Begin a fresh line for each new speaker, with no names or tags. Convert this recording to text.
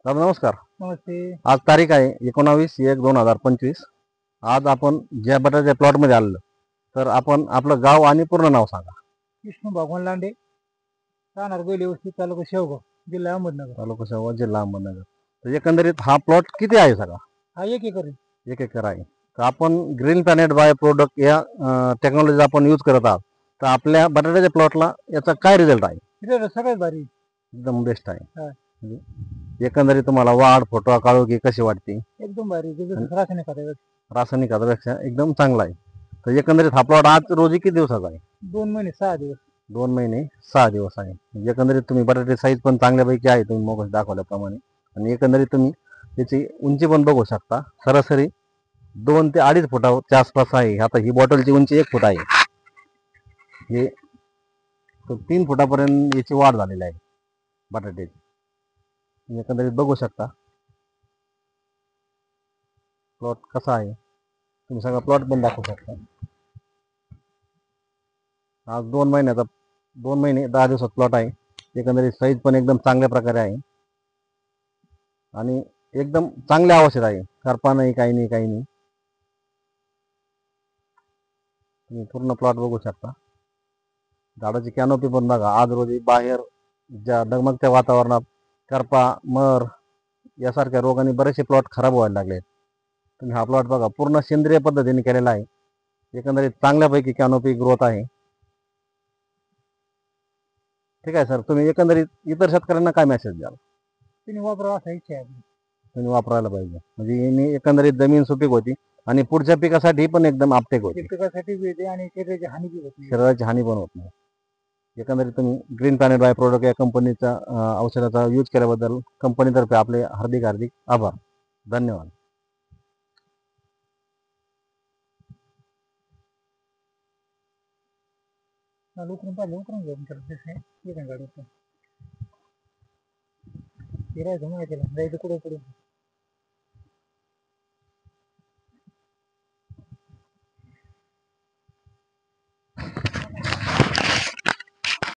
दादा नमस्कार.
नमस्ते.
आज तारीख आहे 19/1/2025. आज आपण ज्या बटाट्याच्या प्लॉटमध्ये आलेलो, तर आपण आपलं गाव आणि पूर्ण नाव सांगा.
विष्णू भगवान लांडे, राहणार गोली वस्ती, तालुका शेवगाव, जिल्हा अहमदनगर.
तालुका शेवगाव, जिल्हा अहमदनगर. तर एकंदरीत हा प्लॉट किती आहे सगळा?
हा 1 एकर आहे.
1 एकर आहे. तर आपण ग्रीन प्लॅनेट बाय प्रोडक्ट या टेक्नॉलॉजी आपण यूज करत आहात. तर आपल्या बटाट्याच्या प्लॉटला याचा काय रिझल्ट आहे?
इथं सगळ्यात भारी.
एकदम बेस्ट आहे.
हा.
म्हणजे एकंदरीत तुम्हाला वाढ, फुटवा, काळोखी कशी वाटते?
एकदम भारी. रासायनिक खताचं.
रासायनिक खतापेक्षा एकदम चांगला आहे. तर एकंदरीत हा प्लॉट आज रोजी किती दिवसाचा आहे?
2 महिने 6 दिवस.
2 महिने 6 दिवस आहे. म्हणजे एकंदरीत तुम्ही बटाटे साईज पण चांगल्यापैकी आहे तुम्ही मग दाखवल्याप्रमाणे. आणि एकंदरीत तुम्ही त्याची उंची पण बघू शकता. सरासरी 2 ते 2.5 फुटाच्या आसपास आहे. आता ही बॉटलची उंची 1 फूट आहे. हे 3 फुटापर्यंत याची वाढ झालेली आहे बटाट्याची. एकंदरीत बघू शकता प्लॉट कसा आहे. तुम्ही सगळा प्लॉट पण दाखवू शकता. आज 2 महिने 10 दिवसात प्लॉट आहे. एकंदरीत साईज पण एकदम चांगल्या प्रकारे आहे आणि एकदम चांगल्या अवस्थेत आहे. करपा नाही, काही नाही, काही नाही. तुम्ही पूर्ण प्लॉट बघू शकता. झाडाची कॅनोपी पण बघा. आज रोजी बाहेर ज्या डगमगत्या वातावरणात करपा, मर यासारख्या रोगाने बरेचसे प्लॉट खराब व्हायला लागले. तुम्ही हा प्लॉट बघा, पूर्ण सेंद्रिय पद्धतीने केलेला आहे. एकंदरीत चांगल्यापैकी कॅनोपी ग्रोथ आहे. ठीक आहे सर, तुम्ही एकंदरीत इतर शेतकऱ्यांना काय मेसेज द्याल?
तुम्ही वापरा असा इच्छा आहे आपली.
तुम्ही वापरायला पाहिजे. म्हणजे याने एकंदरीत जमीन सुपीक होती आणि पुढच्या पिकासाठी पण एकदम आपटेक होती.
पिकासाठी बी येते आणि शरीराची हानी बी होत नाही.
शरीराची हानी पण होत नाही. एकंदरीत तुम्ही ग्रीन प्लॅनेट बाय प्रोडक्ट या कंपनीचा औषधाचा यूज केल्याबद्दल कंपनीतर्फे आपले हार्दिक हार्दिक आभार. धन्यवाद.
लवकरून पाहिजे लवकरून घेऊन करत गाडी फिरायचं माहिती जायचं कुठे